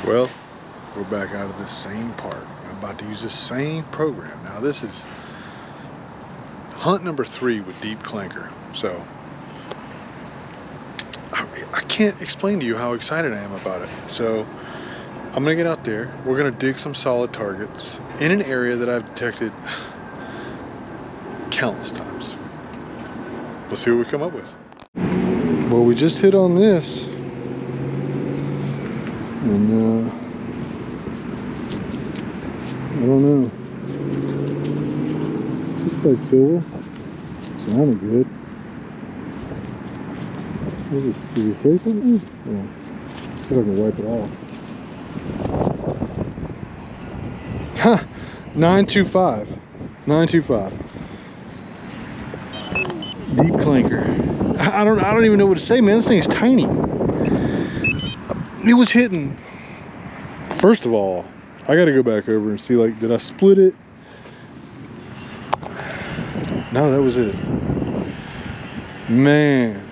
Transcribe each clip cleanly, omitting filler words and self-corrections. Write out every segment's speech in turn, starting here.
Well, we're back out of this same part. I'm about to use the same program. Now this is hunt number 3 with Deep Clanker. So I can't explain to you how excited I am about it. So I'm gonna get out there. We're gonna dig some solid targets in an area that I've detected countless times. Let's see what we come up with. Well, we just hit on this. And I don't know. Looks like silver. Sounded good. What is this? Did he say something? Yeah. See if I can wipe it off. Ha! 925. 925. Deep Clanker. I don't even know what to say, man. This thing's tiny. It was hitting. First of all, I got to go back over and see, like, did I split it? No, that was it. Man,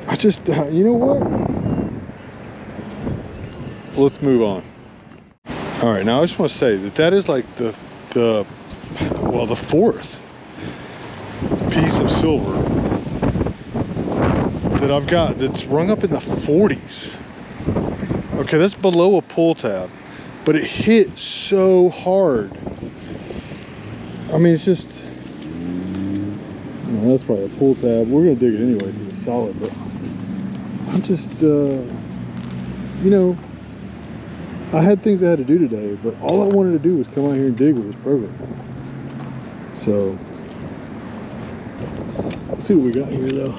I just, you know what? Let's move on. All right, now I just want to say that that is like the fourth piece of silver that I've got that's rung up in the 40s. Okay, that's below a pull tab, but it hit so hard. I mean, it's just, no, that's probably a pull tab. We're gonna dig it anyway because it's solid, but I'm just, you know, I had things I had to do today, but all I wanted to do was come out here and dig with this program. So, let's see what we got here though.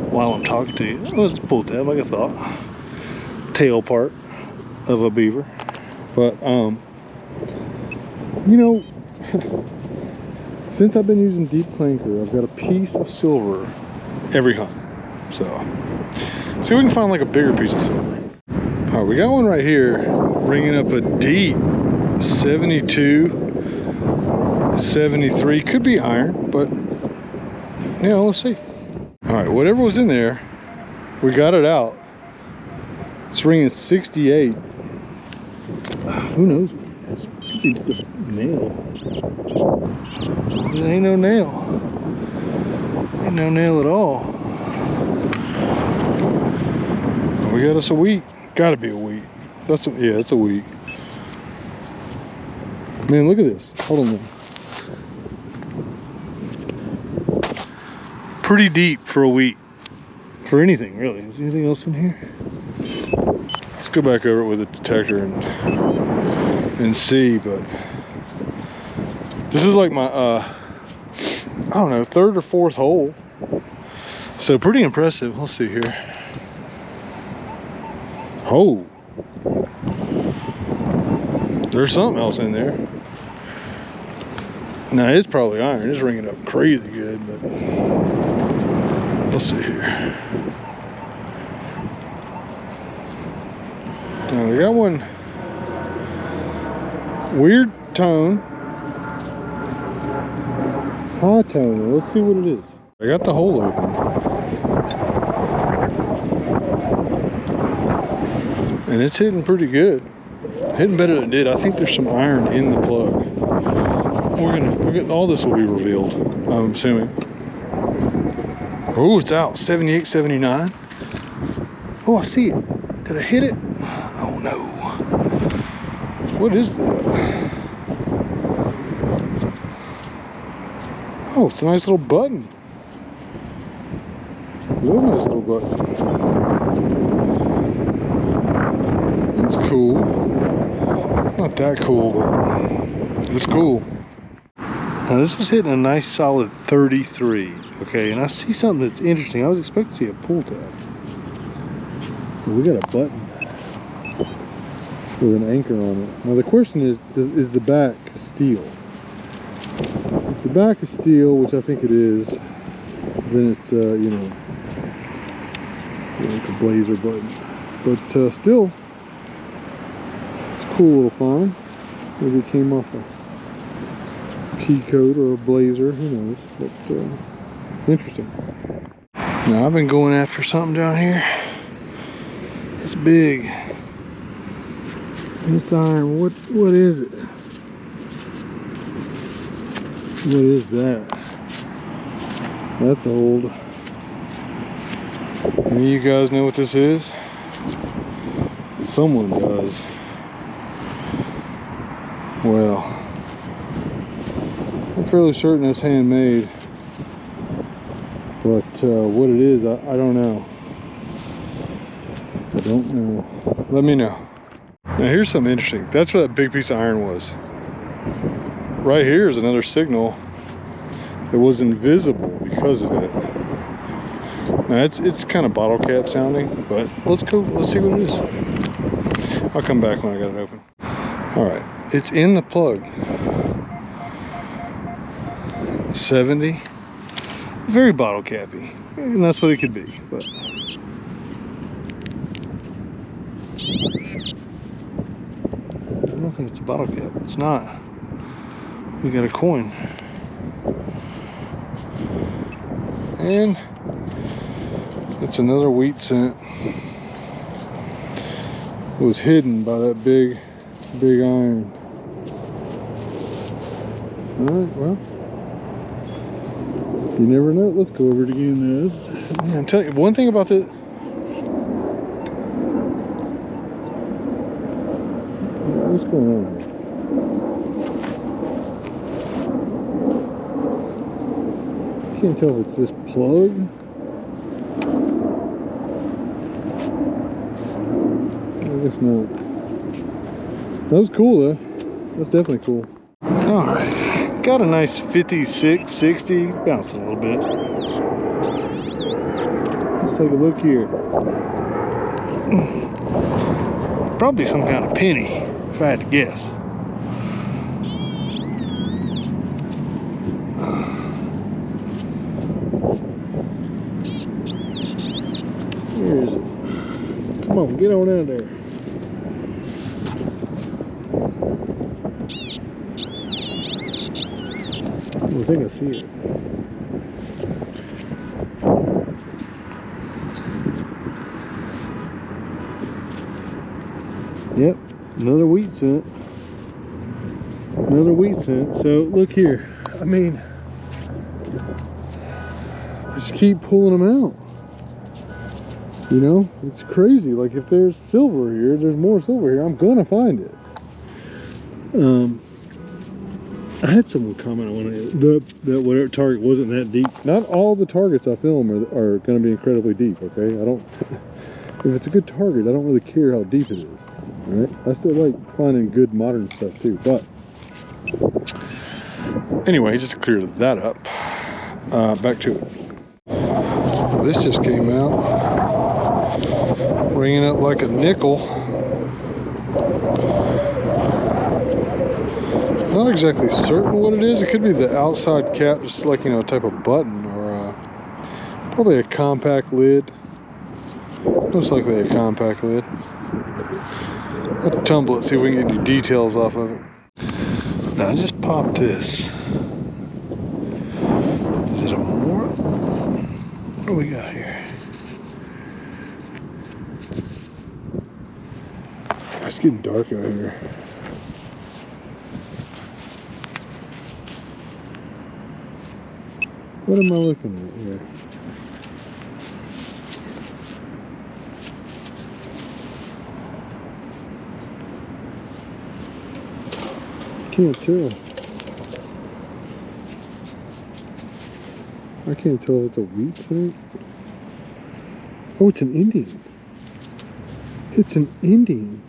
While I'm talking to you, oh, it's a pull tab, like I thought. Tail part of a beaver, but you know, since I've been using Deep Clanker, I've got a piece of silver every hunt. So, see if we can find like a bigger piece of silver. All right, we got one right here, ringing up a deep 72, 73. Could be iron, but you know, let's see. All right, whatever was in there, we got it out. It's ringing 68. Who knows what it is? Could be just a nail. It ain't no nail. Ain't no nail at all. We got us a wheat. Gotta be a wheat. That's a, yeah, it's a wheat. Man, look at this. Hold on there. Pretty deep for a wheat. For anything, really. Is there anything else in here? Let's go back over it with a detector and see, but this is like my I don't know, 3rd or 4th hole. So pretty impressive. Let's see here. Oh, there's something else in there. Now it's probably iron. It's ringing up crazy good, but let's see here. Now we got one weird tone, high tone. Let's see what it is. I got the hole open, and it's hitting pretty good. Hitting better than it did. I think there's some iron in the plug. We're getting all this will be revealed, I'm assuming. Oh, it's out. 78, 79. Oh, I see it. Did I hit it? Oh no. What is that? Oh, it's a nice little button. Real nice little button. That's cool. Not that cool, but it's cool. Now this was hitting a nice solid 33. Okay, and I see something that's interesting. I was expecting to see a pull tab. But we got a button with an anchor on it. Now the question is the back steel? If the back is steel, which I think it is, then it's you know, like a blazer button. But still, it's a cool little find. Maybe it came off a key coat or a blazer, who knows? But interesting. Now, I've been going after something down here. It's big. This iron, what is it? What is that? That's old. Any of you guys know what this is? Someone does. Well, I'm fairly certain it's handmade, but what it is, I don't know. I don't know. Let me know. Now here's something interesting. That's what that big piece of iron was. Right here is another signal that was invisible because of it. Now it's kind of bottle cap sounding, but let's see what it is. I'll come back when I got it open. All right, it's in the plug. 70, very bottle cappy, and that's what it could be, but. I don't think it's a bottle cap. It's not. We got a coin. And it's another wheat cent. It was hidden by that big iron. Alright, well. You never know. Let's go over it again. Man, I'm telling you, one thing about this. What's going on here? I can't tell if it's this plug. I guess not. That was cool though. That's definitely cool. Alright. Got a nice 56, 60. Bounced a little bit. Let's take a look here. Probably some kind of penny, if I had to guess. Where is it? Come on, get on out there. I think I see it. Yep, another wheat cent. Another wheat cent. So look here. I mean, just keep pulling them out. You know, it's crazy. Like if there's silver here, there's more silver here, I'm gonna find it. I had someone comment on it that whatever target wasn't that deep. Not all the targets I film are going to be incredibly deep. Okay, I don't. If it's a good target, I don't really care how deep it is. All right, I still like finding good modern stuff too. But anyway, just to clear that up, back to it. This just came out, ringing it like a nickel. Not exactly certain what it is. It could be the outside cap, just like, you know, a type of button, or probably a compact lid. Most likely a compact lid. Let's tumble it, see if we can get any details off of it. Now I just popped this. Is it a more? What do we got here? It's getting dark out here. What am I looking at here? Can't tell. I can't tell if it's a wheat thing. Oh, it's an Indian. It's an Indian.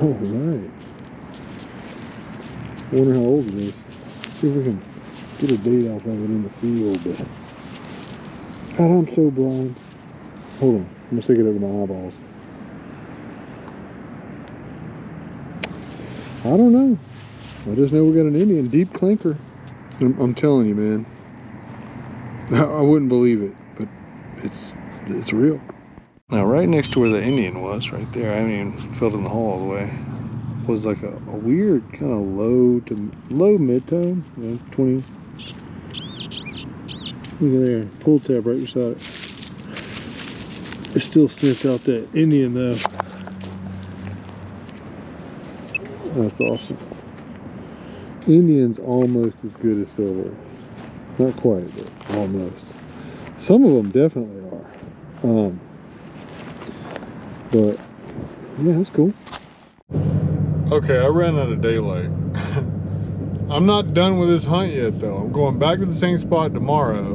All right. I wonder how old it is. See if we can get a date off of it in the field. God, I'm so blind. Hold on, I'm gonna stick it over my eyeballs. I don't know. I just know we got an Indian, Deep Clanker. I'm telling you, man. I wouldn't believe it, but it's real. Now, right next to where the Indian was, right there, I haven't even filled in the hole all the way, was like a weird kind of low mid-tone, you know, 20. Look at there, pull tab right beside it. It still sniffed out that Indian though. That's awesome. Indian's almost as good as silver. Not quite, but almost. Some of them definitely are. But yeah, that's cool. Okay, I ran out of daylight. I'm not done with this hunt yet though. I'm going back to the same spot tomorrow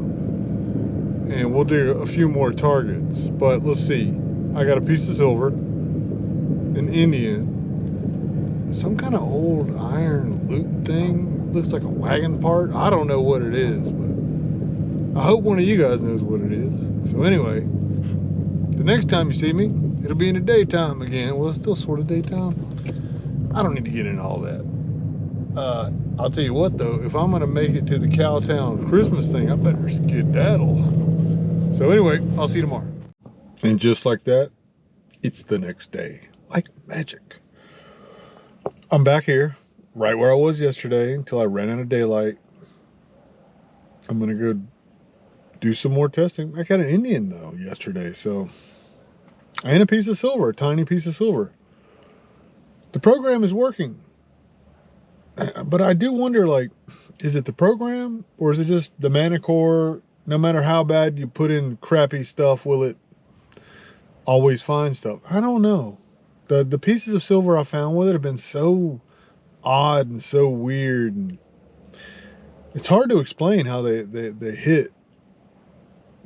and we'll do a few more targets. But let's see. I got a piece of silver, an Indian, some kind of old iron loop thing. Looks like a wagon part. I don't know what it is, but I hope one of you guys knows what it is. So anyway, the next time you see me, it'll be in the daytime again. Well, it's still sort of daytime. I don't need to get into all that. I'll tell you what though, if I'm gonna make it to the Cowtown Christmas thing, I better skedaddle. So anyway, I'll see you tomorrow. And just like that, it's the next day, like magic. I'm back here, right where I was yesterday until I ran out of daylight. I'm gonna go do some more testing. I got an Indian though yesterday, so, and a piece of silver, a tiny piece of silver. The program is working. But I do wonder, like, is it the program or is it just the Manticore? No matter how bad you put in crappy stuff, will it always find stuff? I don't know. The pieces of silver I found with it have been so odd and so weird, and it's hard to explain how they hit.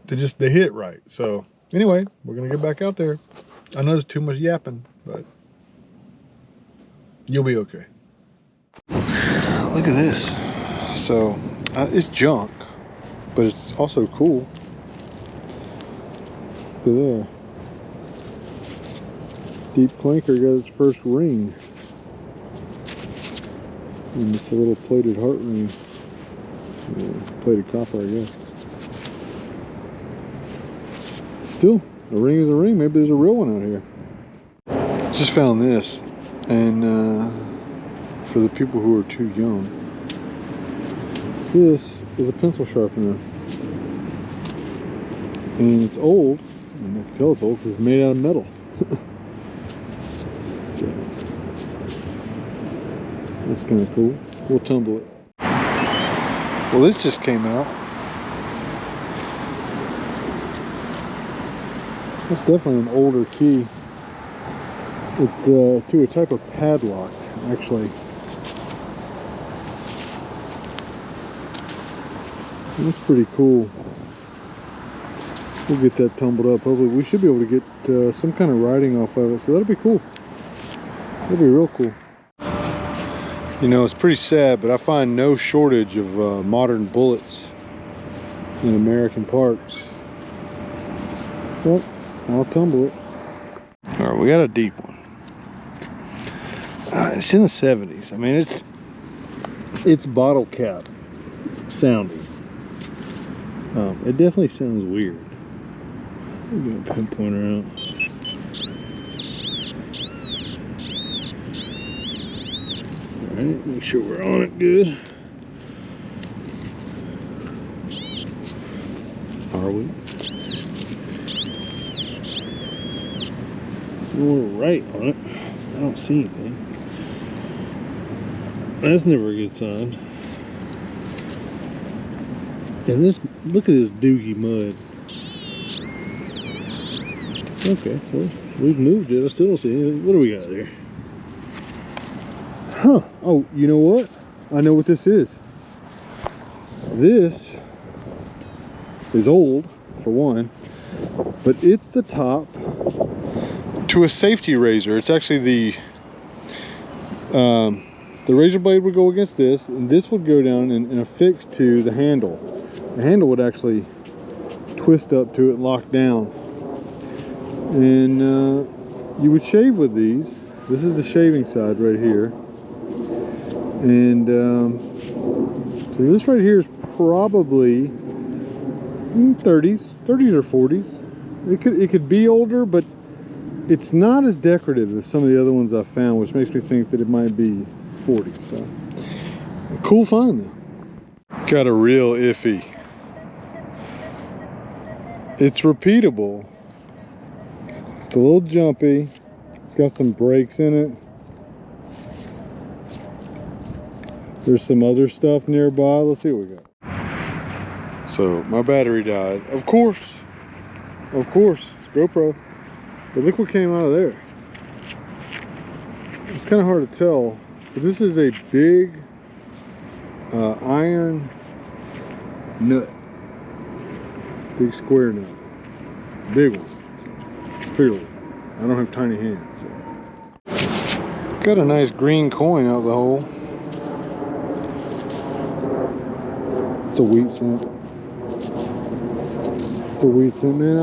They hit right. So anyway, we're gonna get back out there. I know there's too much yapping, but you'll be okay. Look at this. So it's junk, but it's also cool. Look at there. Deep Clanker got its first ring. And it's a little plated heart ring. Plated copper, I guess. Still, a ring is a ring. Maybe there's a real one out here. Just found this. And for the people who are too young, this is a pencil sharpener. And it's old, and I can tell it's old because it's made out of metal. So, that's kind of cool. We'll tumble it. Well, this just came out. It's definitely an older key. It's to a type of padlock, actually. That's pretty cool. We'll get that tumbled up. Hopefully we should be able to get some kind of writing off of it, so that'll be cool. That'll be real cool. You know, it's pretty sad, but I find no shortage of modern bullets in American parks. Well, I'll tumble it. All right, we got a deep one. It's in the 70s. I mean, it's bottle cap sounding. It definitely sounds weird. We'll get a pinpointer out. Alright, make sure we're on it good. Are we? We're right on it. I don't see anything. That's never a good sign. And this, look at this doogie mud. Okay, well, we've moved it. I still don't see anything. What do we got there? Huh. Oh, you know what? I know what this is. This is old, for one, but it's the top to a safety razor. It's actually the razor blade would go against this, and this would go down and affix to the handle. The handle would actually twist up to it, lock down. And you would shave with these. This is the shaving side right here. And so this right here is probably 30s or 40s. It could be older, but it's not as decorative as some of the other ones I've found, which makes me think that it might be 40s. So a cool find though. Got a real iffy. It's repeatable, It's a little jumpy. It's got some brakes in it. There's some other stuff nearby. Let's see what we got. So my battery died. Of course, it's GoPro. But look what came out of there. It's kind of hard to tell, but this is a big iron nut. Big square nut. Big one. So, clearly, I don't have tiny hands. So. Got a nice green coin out of the hole. It's a wheat cent. It's a wheat cent, man.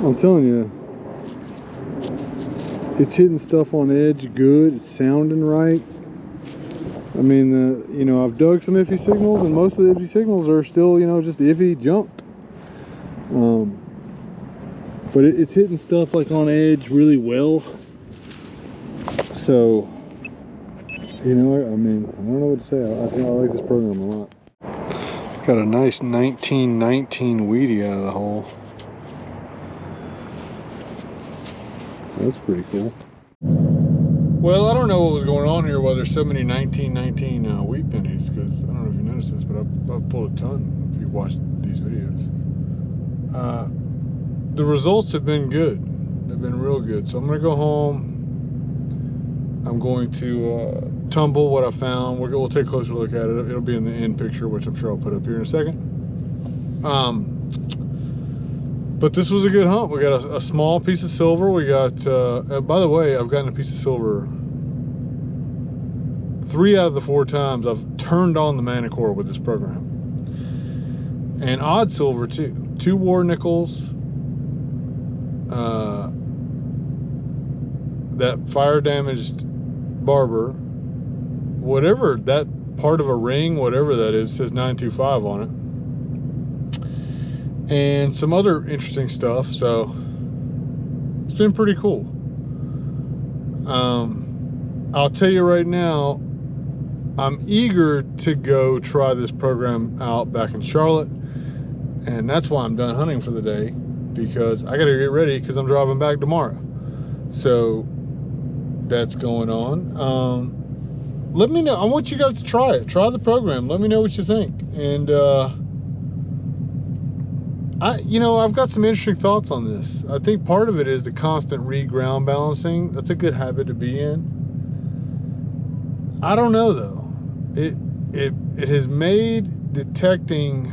I'm telling you, it's hitting stuff on edge good. It's sounding right. I mean, you know, I've dug some iffy signals, and most of the iffy signals are still, you know, just iffy junk. But it's hitting stuff like on edge really well. So, you know, I mean, I don't know what to say. I think I like this program a lot. Got a nice 1919 Wheatie out of the hole. That's pretty cool. Well, I don't know what was going on here, why there's so many 1919 wheat pennies, because I don't know if you noticed this, but I've pulled a ton if you've watched these videos. The results have been good. They've been real good. So I'm going to go home. I'm going to tumble what I found. We'll take a closer look at it. It'll be in the end picture, which I'm sure I'll put up here in a second. But this was a good hunt. We got a small piece of silver. We got, by the way, I've gotten a piece of silver 3 out of the 4 times I've turned on the Manticore with this program. And odd silver too. 2 war nickels. That fire damaged barber. Whatever that part of a ring, whatever that is, says 925 on it. And some other interesting stuff. So it's been pretty cool. I'll tell you right now, I'm eager to go try this program out back in Charlotte, and that's why I'm done hunting for the day, because I gotta get ready because I'm driving back tomorrow. So that's going on. Let me know. I want you guys to try it. Try the program. Let me know what you think. And you know, I've got some interesting thoughts on this. I think part of it is the constant re-ground balancing. That's a good habit to be in. I don't know though. It has made detecting,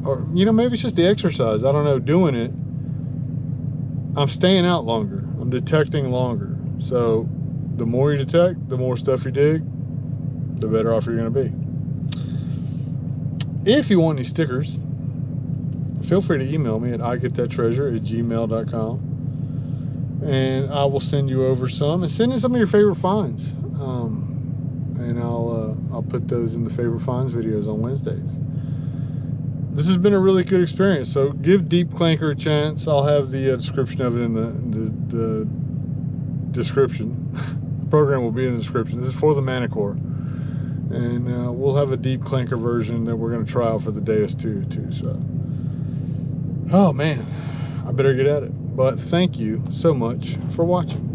or you know, maybe it's just the exercise. I don't know. Doing it, I'm staying out longer. I'm detecting longer. So the more you detect, the more stuff you dig, the better off you're going to be. If you want any stickers, feel free to email me at igetthattreasure@gmail.com, and I will send you over some, and send in some of your favorite finds, and I'll put those in the favorite finds videos on Wednesdays. This has been a really good experience, so give Deep Clanker a chance. I'll have the description of it in the description. The program will be in the description. This is for the Manticore, and we'll have a Deep Clanker version that we're going to try out for the Deus too. So, oh man, I better get at it. But thank you so much for watching.